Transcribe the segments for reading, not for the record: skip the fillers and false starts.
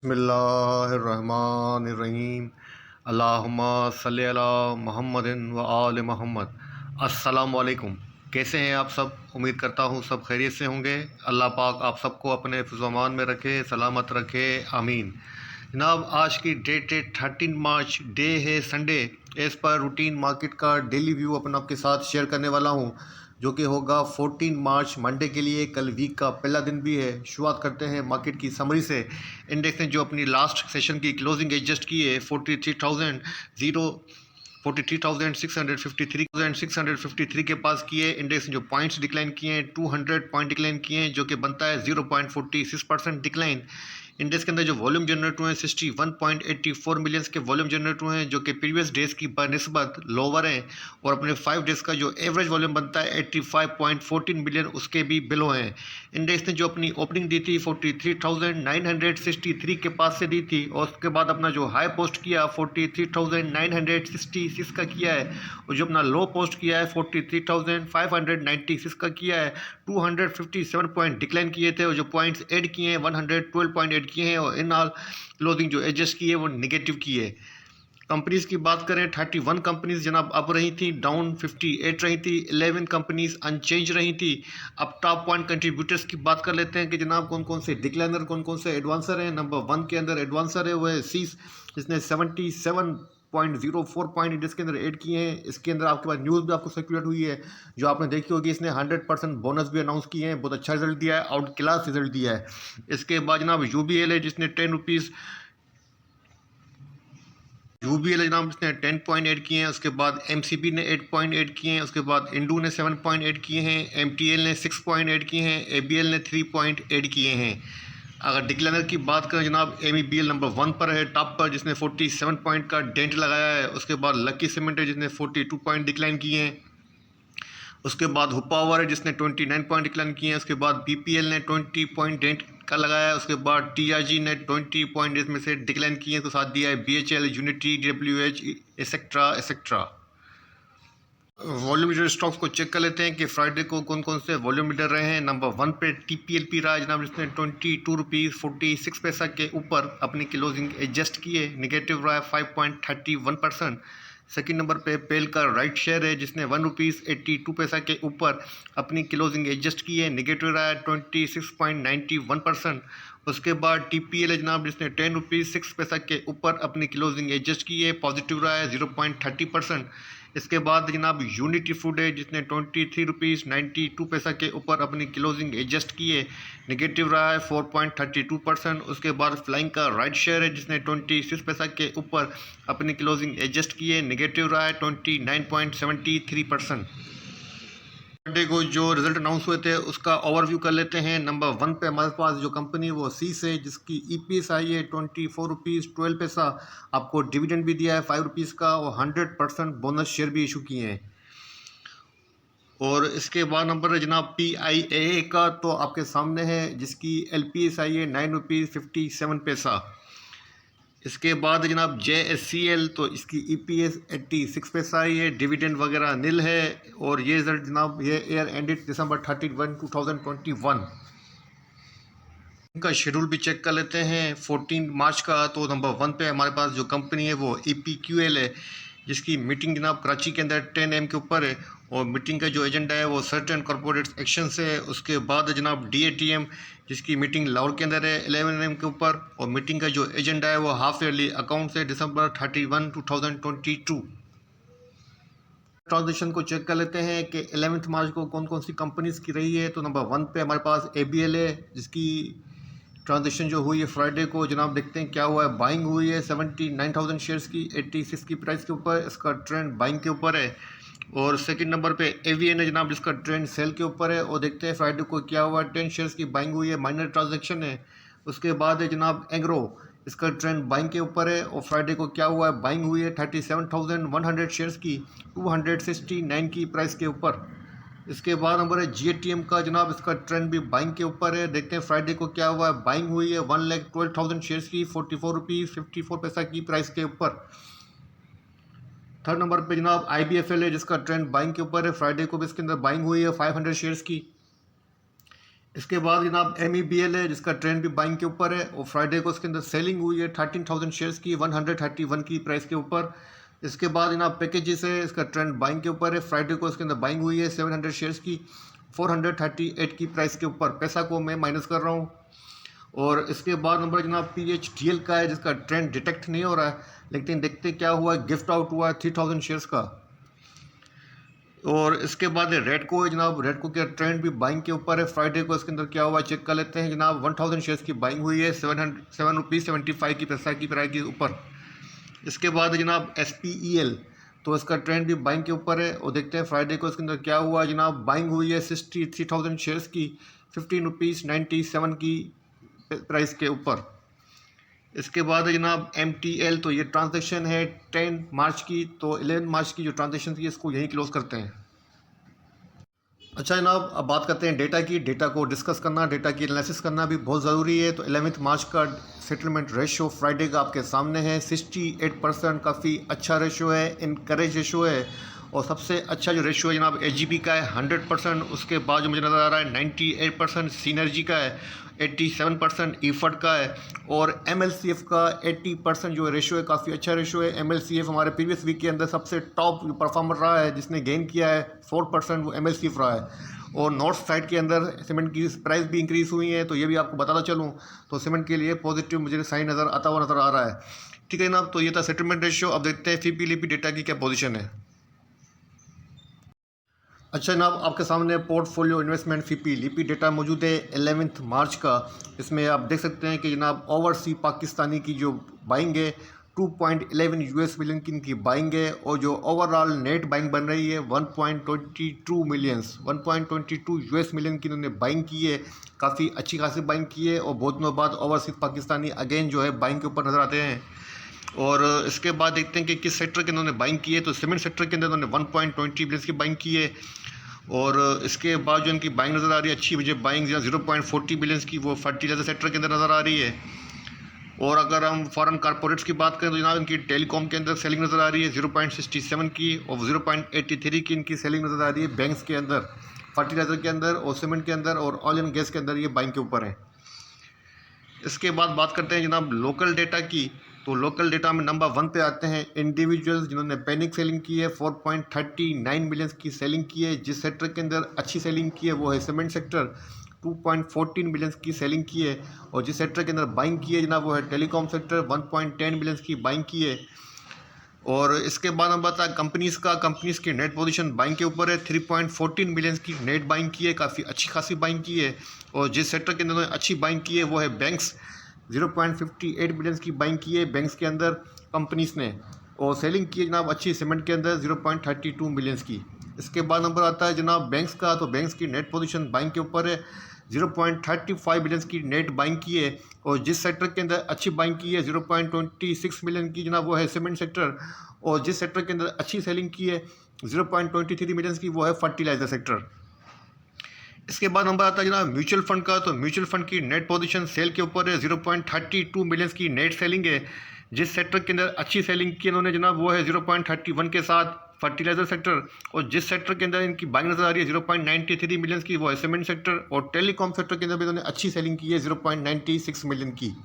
बिस्मिल्लाहिर्रहमानिर्रहीम। अल्लाहुम्मा सल्लि अला मुहम्मदिन व आले मोहम्मद। अस्सलाम वालेकुम। कैसे हैं आप सब? उम्मीद करता हूँ सब खैरियत से होंगे। अल्लाह पाक आप सबको अपने फ़िज़्ज़ो-अमान में रखे, सलामत रखे, आमीन। जनाब, आज की डेट है 13 मार्च, डे है Sunday. As per routine market का डेली व्यू अपन आपके साथ शेयर करने वाला हूँ, जो कि होगा 14 मार्च मंडे के लिए। कल वीक का पहला दिन भी है। शुरुआत करते हैं मार्केट की समरी से। इंडेक्स ने जो अपनी लास्ट सेशन की क्लोजिंग एडजस्ट की है 43,653 के पास किए। इंडेक्स ने जो पॉइंट्स डिक्लाइन किए हैं 200 पॉइंट डिक्लाइन किए हैं, जो कि बनता है 0.46% डिक्लाइन। इंडेक्स के अंदर जो वॉल्यूम जनरेट हुए हैं 61.84 मिलियंस के वॉल्यूम जनरेट हुए हैं, जो कि प्रीवियस डेज की बनस्बत लोअर हैं। और अपने 5 डेज का जो एवरेज वॉल्यूम बनता है 85.14 मिलियन, उसके भी बिलो हैं। इंडेक्स ने जो अपनी ओपनिंग दी थी 43,963 के पास से दी थी, और उसके बाद अपना जो हाई पोस्ट किया 43,966 का किया है, और जो अपना लो पोस्ट किया है 43,596 का किया है। 257 पॉइंट डिक्लाइन किए थे, और जो पॉइंट्स ऐड किए हैं 112 पॉइंट ऐड किए हैं, और इन ऑल क्लोजिंग जो एडजस्ट की है वो नेगेटिव की है। कंपनीज की बात करें 31 कंपनीज जनाब अप रही थी, डाउन 58 रही थी, 11 कंपनीज अनचेंज रही थी। अब टॉप पॉइंट कंट्रीब्यूटर्स की बात कर लेते हैं कि जनाब कौन कौन से डिक्लाइनर, कौन कौन से एडवांसर हैं। नंबर 1 के अंदर एडवांसर है वो है सीस, जिसने 77.04 पॉइंट इसके अंदर ऐड किए हैं। इसके अंदर आपके पास न्यूज़ भी आपको सर्कुलेट हुई है, जो आपने देखी होगी। इसने 100% बोनस भी अनाउंस किए हैं, बहुत अच्छा रिजल्ट दिया है, आउट क्लास रिजल्ट दिया है। इसके बाद जनाब यूबीएल है, जिसने 10 रुपीज़ यूबीएल जनाब इसने 10 पॉइंट ऐड किए हैं। उसके बाद एमसीबी ने 8 पॉइंट ऐड किए हैं। उसके बाद इंडू ने 7 पॉइंट ऐड किए हैं। एमटीएल ने 6 पॉइंट ऐड किए हैं। एबीएल ने 3 पॉइंट ऐड किए हैं। अगर डिक्लाइनर की बात करें जनाब, एमईबीएल नंबर 1 पर है, टॉप पर, जिसने 47 पॉइंट का डेंट लगाया है। उसके बाद लकी सीमेंट है, जिसने 42 पॉइंट डिक्लाइन किए हैं। उसके बाद हुपावर है, जिसने 29 पॉइंट डिक्लाइन किए हैं। उसके बाद बीपीएल ने 20 पॉइंट डेंट का लगाया है। उसके बाद टीआरजी ने 20 पॉइंट इसमें से डिक्लाइन किए हैं, तो साथ दिया है BHEL, unity, WH, etcetera etcetera. Volume leader stocks को चेक कर लेते हैं कि फ्राइडे को कौन कौन से वॉल्यूम लीडर रहे हैं। नंबर 1 पे टीपीएलपी रहा जनाब, जिसने 22 रुपीज़ 46 पैसा के ऊपर अपनी क्लोजिंग एडजस्ट किए, निगेटिव रहा है 5.31%। सेकेंड नंबर पे पेल का राइट शेयर है, जिसने 1 रुपीज़ 82 पैसा के ऊपर अपनी क्लोजिंग एडजस्ट की है, निगेटिव रहा है 26.91%। उसके बाद टीपीएल है जनाब, जिसने 10 रुपीज़ 6 पैसा के ऊपर अपनी क्लोजिंग एडजस्ट की है, पॉजिटिव रहा है 0.30%। इसके बाद जनाब यूनिटी फूड है, जिसने 23 रुपीज़ 92 पैसा के ऊपर अपनी क्लोजिंग एडजस्ट की है, निगेटिव रहा है 4.32%। उसके बाद फ्लाइंग का राइट शेयर है, जिसने 26 पैसा के ऊपर अपनी क्लोजिंग एडजस्ट की है, निगेटिव रहा है 29.73%। डे को जो रिजल्ट अनाउंस हुए थे उसका ओवरव्यू कर लेते हैं। नंबर 1 पे हमारे पास जो कंपनी वो सीस है, जिसकी ईपीएस आई है 24 रुपीज़ 12 पैसा। आपको डिविडेंड भी दिया है 5 रुपीज़ का, और 100% बोनस शेयर भी इशू किए हैं। और इसके बाद नंबर है जनाब पीआईए का, तो आपके सामने है, जिसकी एलपीएस आई है 9 रुपीज़ 57 पैसा। इसके बाद जनाब JSCL, तो इसकी ईपीएस 86 पैसा ही है, डिविडेंड वगैरह नील है। और ये रिजल्ट जनाब ये ईयर एंडेड दिसंबर 31 2021। इनका शेड्यूल भी चेक कर लेते हैं 14 मार्च का। तो नंबर 1 पे हमारे पास जो कंपनी है वो EPQL है, जिसकी मीटिंग जनाब कराची के अंदर 10 AM के ऊपर है, और मीटिंग का जो एजेंडा है वो सर्टेन कॉर्पोरेट एक्शन से है। उसके बाद जनाब DATM, जिसकी मीटिंग लाहौर के अंदर है 11 AM के ऊपर, और मीटिंग का जो एजेंडा है वो हाफ ईयरली अकाउंट से दिसंबर 31 2022। ट्रांजेक्शन को चेक कर लेते हैं कि 11 मार्च को कौन कौन सी कंपनीज की रही है। तो नंबर 1 पे हमारे पास ABL है, जिसकी ट्रांजेक्शन जो हुई है फ्राइडे को, जनाब देखते हैं क्या हुआ है। बाइंग हुई है 79,000 शेयर्स की 86 की प्राइस के ऊपर, इसका ट्रेंड बाइंग के ऊपर है। और सेकंड नंबर पे AVN है जनाब, जिसका ट्रेंड सेल के ऊपर है। और देखते हैं फ्राइडे को क्या हुआ है। 10 शेयर्स की बाइंग हुई है, माइनर ट्रांजेक्शन है। उसके बाद है जनाब एग्रो, इसका ट्रेंड बाइंग के ऊपर है, और फ्राइडे को क्या हुआ है, बाइंग हुई है 37,100 शेयर्स की 269 की प्राइस के ऊपर। इसके बाद नंबर है GATM का जनाब, इसका ट्रेंड भी बाइंग के ऊपर है। देखते हैं फ्राइडे को क्या हुआ है। बाइंग हुई है 1,12,000 शेयर्स की 44 रुपीज़ 54 पैसा की प्राइस के ऊपर। थर्ड नंबर पे जनाब IBFL है, जिसका ट्रेंड बाइंग के ऊपर है। फ्राइडे को भी इसके अंदर बाइंग हुई है 500 शेयर्स की इसके बाद जनाब MEBL है जिसका ट्रेंड भी बाइंग के ऊपर है और फ्राइडे को इसके अंदर सेलिंग हुई है 13,000 शेयर्स की 131 की प्राइस के ऊपर। इसके बाद जनाब पैकेजेस है, इसका ट्रेंड बाइंग के ऊपर है। फ्राइडे को इसके अंदर बाइंग हुई है 700 शेयर्स की 438 की प्राइस के ऊपर। पैसा को मैं माइनस कर रहा हूँ। और इसके बाद नंबर जनाब PHDL का है जिसका ट्रेंड डिटेक्ट नहीं हो रहा है, लेकिन देखते क्या हुआ है, गिफ्ट आउट हुआ है 3000 शेयर्स का। और इसके बाद रेडको है जनाब, रेडको का ट्रेंड भी बाइंग के ऊपर है। फ्राइडे को इसके अंदर क्या हुआ चेक कर लेते हैं जनाब। 1000 शेयर्स की बाइंग हुई है 7 रुपीज़ 75 की पैसा की प्राइस के ऊपर। इसके बाद जनाब SPEL, तो इसका ट्रेंड भी बाइंग के ऊपर है। और देखते हैं फ्राइडे को इसके अंदर क्या हुआ जनाब। बाइंग हुई है 63,000 शेयर्स की 15 रुपीज़ 97 की प्राइस के ऊपर। इसके बाद जनाब MTL, तो ये ट्रांजैक्शन है 10 मार्च की, तो 11 मार्च की जो ट्रांजैक्शन थी इसको यहीं क्लोज करते हैं। अच्छा जनाब, अब बात करते हैं डेटा की। डेटा को डिस्कस करना, डेटा की एनालिसिस करना भी बहुत ज़रूरी है। तो 11 मार्च का सेटलमेंट रेशो फ्राइडे का आपके सामने है 68%, काफ़ी अच्छा रेशो है, इनकरेज रेशो है। और सबसे अच्छा जो रेशो है जनाब AGB का है 100%। उसके बाद जो मुझे नज़र आ रहा है 98% सीनर्जी का है, 87% ईफर्ट का है। और MLCF का 80% जो रेशो है, काफ़ी अच्छा रेशो है। MLCF हमारे प्रीवियस वीक के अंदर सबसे टॉप परफॉर्मर रहा है, जिसने गेन किया है 4%, वो MLCF रहा है। और नॉर्थ साइड के अंदर सीमेंट की प्राइस भी इंक्रीज़ हुई है, तो ये भी आपको बताना चलूँ तो सीमेंट के लिए पॉजिटिव मुझे साइन नज़र आता हुआ नज़र आ रहा है। ठीक है जनाब, तो ये था सेटलमेंट रेशियो। अब देखते हैं FIPI LIPI डेटा की क्या पोजीशन है। अच्छा जनाब, आपके सामने portfolio investment FIPI LIPI data मौजूद है 11 मार्च का। इसमें आप देख सकते हैं कि जनाब ओवरसी पाकिस्तानी की जो बाइंग है 2.11 US मिलियन की इनकी बाइंग है। और जो ओवरऑल नेट बाइंग बन रही है 1.22 US मिलियन की इन्होंने बाइंग की है। काफ़ी अच्छी खासी बाइंग की है और बहुत दिनों बाद ओवरसीज पाकिस्तानी अगेन जो है बाइंग के ऊपर नज़र आते हैं। और इसके बाद देखते हैं कि किस सेक्टर के इन्होंने बाइंग की है। तो सीमेंट सेक्टर के अंदर इन्होंने 1.20 बिलियन की बाइंग की है। और इसके बाद जो इनकी बाइंग नज़र आ रही है अच्छी, मुझे बाइंग 0.40 बिलियन की वो फर्टिलाइजर सेक्टर के अंदर नज़र आ रही है। और अगर हम फॉरेन कॉर्पोरेट्स की बात करें तो जनाब इनकी टेलीकॉम के अंदर सेलिंग नज़र आ रही है 0.67 की, और 0.83 की इनकी सेलिंग नज़र आ रही है बैंक्स के अंदर, फर्टिलाइजर के अंदर और सीमेंट के अंदर और ऑयल एंड गैस के अंदर ये बाइंग के ऊपर है। इसके बाद बात करते हैं जनाब लोकल डेटा की। तो लोकल डेटा में नंबर 1 पे आते हैं इंडिविजुअल्स, जिन्होंने पैनिक सेलिंग की है 4.39 मिलियन की सेलिंग की है। जिस सेक्टर के अंदर अच्छी सेलिंग की है वो है सीमेंट सेक्टर, 2.14 मिलियन की सेलिंग की है। और जिस सेक्टर के अंदर बाइंग की है जनाब वो है टेलीकॉम सेक्टर, 1.10 मिलियन की बाइंग की है। और इसके बाद हम बताएं कंपनीज़ का, कंपनीज़ की नेट पोजीशन बाइंग के ऊपर है 3.14 मिलियन की नेट बाइंग की है, काफ़ी अच्छी खासी बाइंग की है। और जिस सेक्टर के अंदर अच्छी बाइंग की है वो है बैंक्स, 0.58 बिलियन की बाइंग की है बैंक्स के अंदर कंपनीज़ ने। और सेलिंग की है जनाब अच्छी सीमेंट के अंदर 0.32 मिलियन की। इसके बाद नंबर आता है जनाब बैंक्स का। तो बैंक्स की नेट पोजीशन बाइंग के ऊपर है 0.35 बिलियन की नेट बाइंग की है। और जिस सेक्टर के अंदर अच्छी बाइंग की है 0.26 मिलियन की जनाब वो है सीमेंट सेक्टर। और जिस सेक्टर के अंदर अच्छी सेलिंग की है 0.23 मिलियन की वो है फर्टिलाइजर सेक्टर। इसके बाद नंबर आता है जनाब म्यूचुअल फंड का। तो म्यूचुअल फंड की नेट पोजीशन सेल के ऊपर है 0.32 मिलियन की नेट सेलिंग है। जिस सेक्टर के अंदर अच्छी सेलिंग की इन्होंने जनाब वो है 0.31 के साथ फर्टिलाइजर सेक्टर। और जिस सेक्टर के अंदर इनकी बाइंग नजर आ रही है 0.93 मिलियन की वो है सीमेंट सेक्टर। और टेलीकॉम सेक्टर के अंदर भी इन्होंने अच्छी सेलिंग की है 0.96 मिलियन की।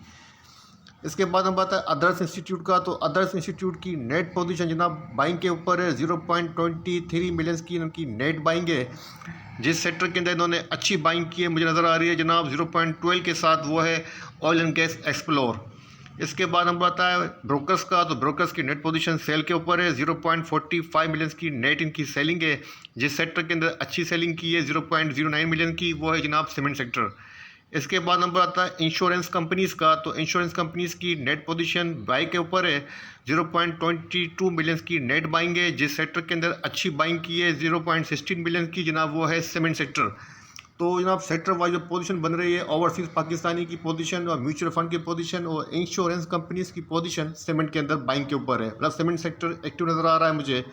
इसके बाद हम बात है अदर्स इंस्टीट्यूट का। तो अदर्स इंस्टीट्यूट की नेट पोजीशन जनाब बाइंग के ऊपर है 0.23 मिलियन की इनकी नेट बाइंग है। जिस सेक्टर के अंदर इन्होंने अच्छी बाइंग की है मुझे नज़र आ रही है जनाब 0.12 के साथ वो है ऑयल एंड गैस एक्सप्लोर। इसके बाद हम बात है ब्रोकर्स का। तो ब्रोकर्स की नेट पोजीशन सेल के ऊपर है 0.45 मिलियन की नेट इनकी सेलिंग है। जिस सेक्टर के अंदर अच्छी सेलिंग की है 0.09 मिलियन की वो है जनाब सीमेंट सेक्टर। इसके बाद नंबर आता है इंश्योरेंस कंपनीज़ का। तो इंश्योरेंस कंपनीज़ की नेट पोजीशन बाई के ऊपर है 0.22 मिलियन की नेट बाइंग है। जिस सेक्टर के अंदर अच्छी बाइंग की है 0.16 मिलियन की जनाब वो है सीमेंट सेक्टर। तो जनाब सेक्टर वाइज जो पोजीशन बन रही है ओवरसीज़ पाकिस्तानी की पोजीशन और म्यूचुअल फंड की पोजीशन और इंश्योरेंस कंपनीज़ की पोजीशन सीमेंट के अंदर बाइंग के ऊपर है। प्लस सीमेंट सेक्टर एक्टिव नज़र आ रहा है मुझे,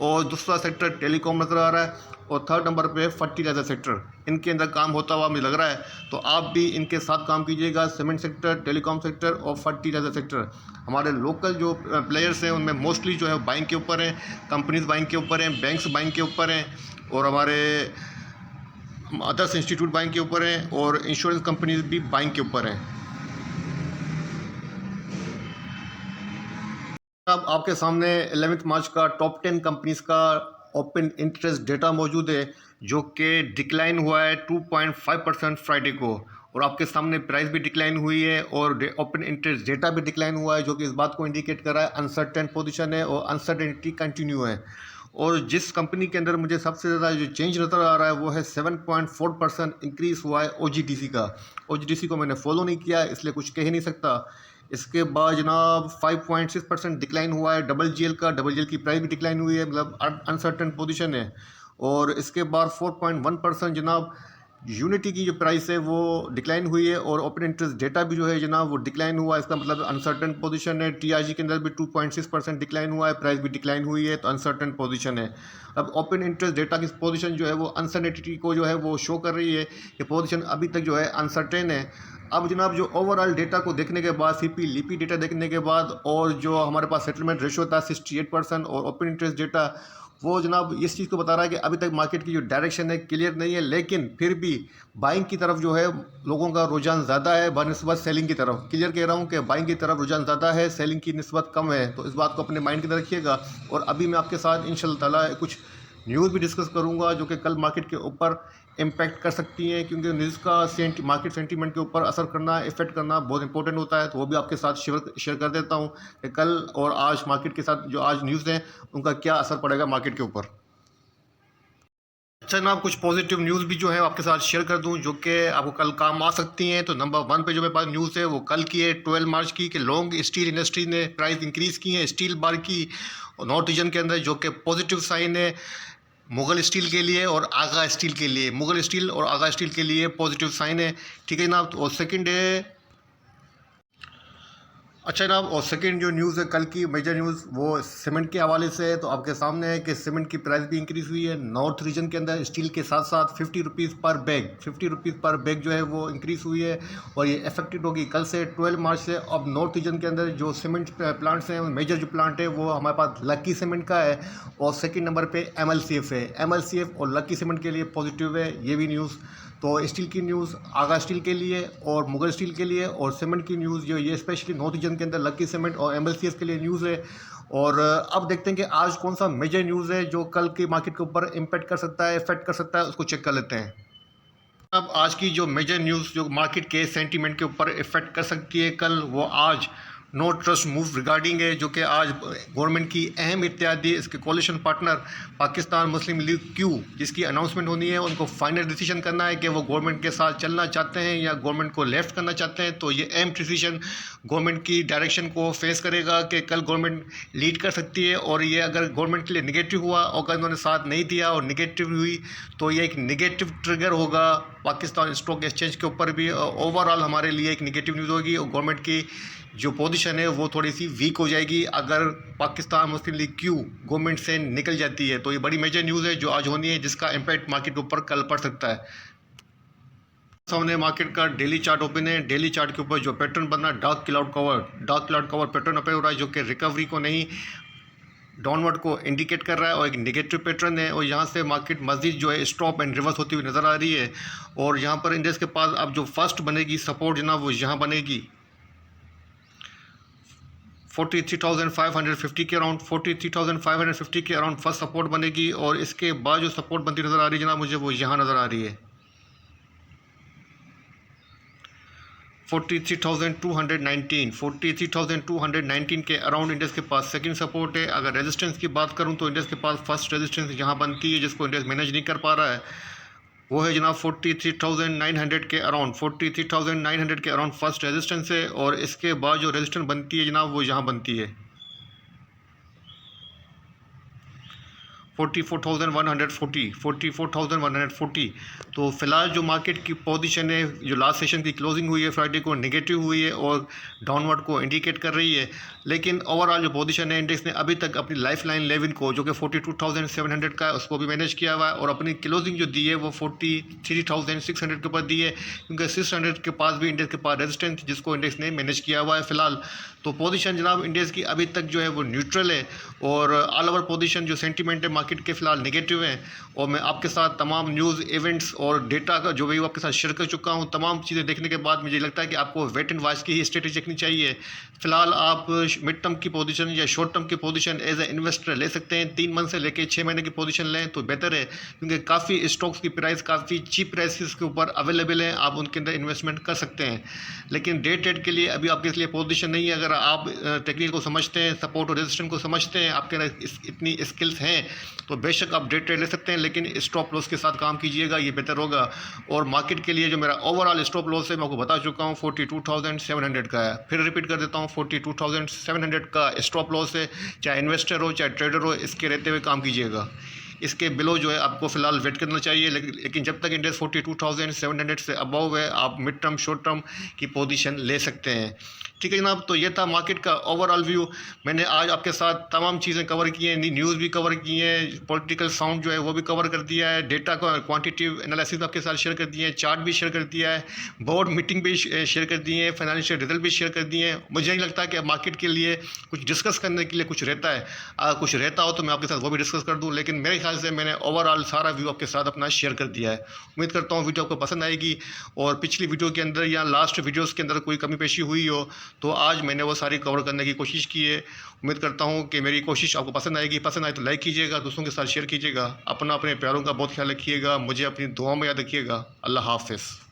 और दूसरा सेक्टर टेलीकॉम नज़र आ रहा है, और थर्ड नंबर पे फर्टिलाइजर सेक्टर इनके अंदर काम होता हुआ मुझे लग रहा है। तो आप भी इनके साथ काम कीजिएगा, सीमेंट सेक्टर, टेलीकॉम सेक्टर और फर्टिलाइजर सेक्टर। हमारे लोकल जो प्लेयर्स हैं उनमें मोस्टली जो है बाइंग के ऊपर हैं, कंपनीज बाइंग के ऊपर हैं, बैंक्स बाइंग के ऊपर हैं, और हमारे अदर्स इंस्टीट्यूट बाइंग के ऊपर हैं और इंश्योरेंस कंपनीज भी बाइंग के ऊपर हैं। अब आपके सामने 11 मार्च का टॉप 10 कंपनीज का ओपन इंटरेस्ट डेटा मौजूद है, जो कि डिक्लाइन हुआ है 2.5% फ्राइडे को, और आपके सामने प्राइस भी डिक्लाइन हुई है और ओपन इंटरेस्ट डेटा भी डिक्लाइन हुआ है, जो कि इस बात को इंडिकेट कर रहा है अनसर्टेन पोजीशन है और अनसर्टेनिटी कंटिन्यू है। और जिस कंपनी के अंदर मुझे सबसे ज़्यादा जो चेंज नज़र आ रहा है वो है 7.4% इंक्रीज़ हुआ है OGTC का। OGTC को मैंने फॉलो नहीं किया इसलिए कुछ कह ही नहीं सकता। इसके बाद जनाब 5.6% डिक्लाइन हुआ है WGL का। WGL की प्राइस भी डिक्लाइन हुई है, मतलब अनसर्टन पोजीशन है। और इसके बाद 4.1% जनाब यूनिटी की जो प्राइस है वो डिक्लाइन हुई है और ओपन इंटरेस्ट डेटा भी जो है जनाब वो डिक्लाइन हुआ है। इसका मतलब अनसर्टन पोजीशन है। TRG के अंदर भी 2.6% डिक्लाइन हुआ है, प्राइस भी डिक्लाइन हुई है, तो अनसर्टन पोजीशन है। अब ओपन इंटरेस्ट डेटा की पोजीशन जो है वो अनसर्टेनिटी को जो है वो शो कर रही है कि पोजीशन अभी तक जो है अनसर्टेन है। अब जनाब जो ओवरऑल डेटा को देखने के बाद CP लिपी डेटा देखने के बाद और जो हमारे पास सेटलमेंट रेशो था 68% और ओपन इंटरेस्ट डेटा वो जनाब इस चीज़ को बता रहा है कि अभी तक मार्केट की जो डायरेक्शन है क्लियर नहीं है, लेकिन फिर भी बाइंग की तरफ जो है लोगों का रुझान ज़्यादा है बनिस्बत सेलिंग की तरफ। क्लियर कह रहा हूँ कि बाइंग की तरफ रुझान ज़्यादा है, सेलिंग की निस्बत कम है, तो इस बात को अपने माइंड के अंदर रखिएगा। और अभी मैं आपके साथ इंशाल्लाह ताला कुछ न्यूज़ भी डिस्कस करूंगा जो कि कल मार्केट के ऊपर इम्पैक्ट कर सकती हैं, क्योंकि न्यूज़ का मार्केट सेंटीमेंट के ऊपर असर करना, इफेक्ट करना बहुत इंपॉर्टेंट होता है। तो वो भी आपके साथ शेयर कर देता हूँ कि कल और आज मार्केट के साथ जो आज न्यूज़ हैं उनका क्या असर पड़ेगा मार्केट के ऊपर। अच्छा जनाब, कुछ पॉजिटिव न्यूज़ भी जो है आपके साथ शेयर कर दूं जो कि आपको कल काम आ सकती हैं। तो नंबर 1 पे जो मेरे पास न्यूज़ है वो कल की है 12 मार्च की, कि लॉन्ग स्टील इंडस्ट्री ने प्राइस इंक्रीज़ की है स्टील बार की और नॉर्थ रीजन के अंदर, जो कि पॉजिटिव साइन है मुगल स्टील के लिए और आगा स्टील के लिए। मुगल स्टील और आगा स्टील के लिए पॉजिटिव साइन है, ठीक है जनाब। और सेकंड है, अच्छा जनाब, और सेकंड जो न्यूज़ है कल की मेजर न्यूज़ वो सीमेंट के हवाले से है। तो आपके सामने है कि सीमेंट की प्राइस भी इंक्रीज़ हुई है नॉर्थ रीजन के अंदर स्टील के साथ साथ 50 रुपीज़ पर बैग, 50 रुपीज़ पर बैग जो है वो इंक्रीज़ हुई है और ये इफेक्टेड होगी कल से 12 मार्च से। अब नॉर्थ रीजन के अंदर जो सीमेंट प्लांट्स हैं, मेजर जो प्लांट है वो हमारे पास लक्की सीमेंट का है और सेकेंड नंबर पर MLCF है। MLCF और लक्की सीमेंट के लिए पॉजिटिव है ये भी न्यूज़। तो स्टील की न्यूज़ आगा स्टील के लिए और मुगल स्टील के लिए, और सीमेंट की न्यूज़ जो ये स्पेशली नॉर्थ रीजन के अंदर लक्की सीमेंट और MLCF के लिए न्यूज़ है। और अब देखते हैं कि आज कौन सा मेजर न्यूज़ है जो कल के मार्केट के ऊपर इम्पैक्ट कर सकता है, इफेक्ट कर सकता है, उसको चेक कर लेते हैं। अब आज की जो मेजर न्यूज़ जो मार्केट के सेंटीमेंट के ऊपर इफेक्ट कर सकती है कल, वो आज नो ट्रस्ट मूव रिगार्डिंग है, जो कि आज गवर्नमेंट की अहम इत्यादि इसके कोलिशन पार्टनर पाकिस्तान मुस्लिम लीग क्यू, जिसकी अनाउंसमेंट होनी है, उनको फाइनल डिसीजन करना है कि वो गवर्नमेंट के साथ चलना चाहते हैं या गवर्नमेंट को लेफ्ट करना चाहते हैं। तो ये अहम डिसीजन गवर्नमेंट की डायरेक्शन को फेस करेगा कि कल गवर्नमेंट लीड कर सकती है, और ये अगर गवर्नमेंट के लिए निगेटिव हुआ और अगर उन्होंने साथ नहीं दिया और निगेटिव हुई तो ये एक निगेटिव ट्रिगर होगा पाकिस्तान स्टॉक एक्सचेंज के ऊपर भी। ओवरऑल हमारे लिए एक निगेटिव न्यूज़ होगी और गवर्नमेंट की जो पोजीशन है वो थोड़ी सी वीक हो जाएगी अगर पाकिस्तान मुस्लिम लीग क्यू गवर्नमेंट से निकल जाती है। तो ये बड़ी मेजर न्यूज़ है जो आज होनी है, जिसका इम्पैक्ट मार्केट के ऊपर कल पड़ सकता है। सामने मार्केट का डेली चार्ट ओपन है। डेली चार्ट के ऊपर जो पैटर्न बन रहा है dark cloud cover pattern appear हो रहा है, जो कि रिकवरी को नहीं डाउनवर्ड को इंडिकेट कर रहा है और एक नेगेटिव पैटर्न है। और यहाँ से मार्केट मज़ीद जो है स्टॉप एंड रिवर्स होती हुई नज़र आ रही है। और यहाँ पर इंडेक्स के पास अब जो फर्स्ट बनेगी सपोर्ट जनाब वो यहाँ बनेगी 43,550 के अराउंड, 43,550 के अराउंड फर्स्ट सपोर्ट बनेगी। और इसके बाद जो सपोर्ट बनती नज़र आ रही है जनाब मुझे वो यहाँ नज़र आ रही है 43,219 के अराउंड इंडेक्स के पास सेकंड सपोर्ट है। अगर रेजिस्टेंस की बात करूं तो इंडेक्स के पास फर्स्ट रेजिस्टेंस यहाँ बनती है, जिसको इंडेक्स मैनेज नहीं कर पा रहा है, वो है जनाब 43,900 के अराउंड। 43,900 के अराउंड फर्स्ट रेजिस्टेंस है और इसके बाद जो रेजिस्टेंस बनती है जनाब वो यहाँ बनती है 44,140। तो फिलहाल जो मार्केट की पोजीशन है, जो लास्ट सेशन की क्लोजिंग हुई है फ्राइडे को नेगेटिव हुई है और डाउनवर्ड को इंडिकेट कर रही है। लेकिन ओवरऑल जो पोजीशन है इंडेक्स ने अभी तक अपनी लाइफ लाइन लेवल को, जो कि 42,700 का है, उसको भी मैनेज किया हुआ है और अपनी क्लोजिंग जो दी है वो 43,600 के ऊपर दी है, क्योंकि 600 के पास भी इंडेक्स के पास रेजिस्टेंस जिसको इंडेक्स ने मैनेज किया हुआ है फिलहाल। तो पोजीशन जनाब इंडेक्स की अभी तक जो है वो न्यूट्रल है और ऑल ओवर पोजीशन जो सेंटीमेंट है मार्केट मार्केट के फ़िलहाल नेगेटिव हैं और मैं आपके साथ तमाम न्यूज़, इवेंट्स और डेटा का जो भी आपके साथ शेयर कर चुका हूँ। तमाम चीज़ें देखने के बाद मुझे लगता है कि आपको वेट एंड वॉच की ही स्ट्रेटेजी रखनी चाहिए। फ़िलहाल आप मिड टर्म की पोजीशन या शॉर्ट टर्म की पोजीशन एज ए इन्वेस्टर ले सकते हैं। 3 मंथ से लेकर 6 महीने की पोजीशन लें तो बेहतर है, क्योंकि काफ़ी स्टॉक्स की प्राइस काफ़ी चीप प्राइसेस के ऊपर अवेलेबल हैं, आप उनके अंदर इन्वेस्टमेंट कर सकते हैं। लेकिन डे ट्रेड के लिए अभी आपके लिए पोजीशन नहीं है। अगर आप टेक्निकल को समझते हैं, सपोर्ट और रेजिस्टेंस को समझते हैं, आपके अंदर इतनी स्किल्स हैं, तो बेशक आप डे ट्रेड ले सकते हैं, लेकिन स्टॉप लॉस के साथ काम कीजिएगा, ये बेहतर होगा। और मार्केट के लिए जो मेरा ओवरऑल स्टॉप लॉस है मैं आपको बता चुका हूँ 42,700 का है। फिर रिपीट कर देता हूँ, 42,700 का स्टॉप लॉस है। चाहे इन्वेस्टर हो चाहे ट्रेडर हो, इसके रहते हुए काम कीजिएगा। इसके बिलो जो है आपको फ़िलहाल वेट करना चाहिए, लेकिन जब तक इंडेक्स 42,700 से अबव है, आप मिड टर्म शॉर्ट टर्म की पोजीशन ले सकते हैं। ठीक है जनाब, तो ये था मार्केट का ओवरऑल व्यू। मैंने आज आपके साथ तमाम चीज़ें कवर की हैं, न्यूज़ भी कवर की हैं, पॉलिटिकल साउंड जो है वो भी कवर कर दिया है, डेटा का क्वांटिटेटिव एनालिसिस आपके साथ शेयर कर दिए हैं, चार्ट भी शेयर कर दिया है, बोर्ड मीटिंग भी शेयर कर दिए हैं, फाइनेंशियल रिजल्ट भी शेयर कर दिए हैं। मुझे नहीं लगता कि मार्केट के लिए कुछ डिस्कस करने के लिए कुछ रहता है। कुछ रहता हो तो मैं आपके साथ वो भी डिस्कस कर दूँ, लेकिन मेरे ख्याल से मैंने ओवरऑल सारा व्यू आपके साथ अपना शेयर कर दिया है। उम्मीद करता हूँ वीडियो आपको पसंद आएगी, और पिछली वीडियो के अंदर या लास्ट वीडियोज़ के अंदर कोई कमी पेशी हुई हो तो आज मैंने वो सारी कवर करने की कोशिश की है। उम्मीद करता हूँ कि मेरी कोशिश आपको पसंद आएगी। पसंद आए तो लाइक कीजिएगा, दोस्तों के साथ शेयर कीजिएगा। अपने प्यारों का बहुत ख्याल रखिएगा, मुझे अपनी दुआ में याद रखिएगा। अल्लाह हाफ़िज़।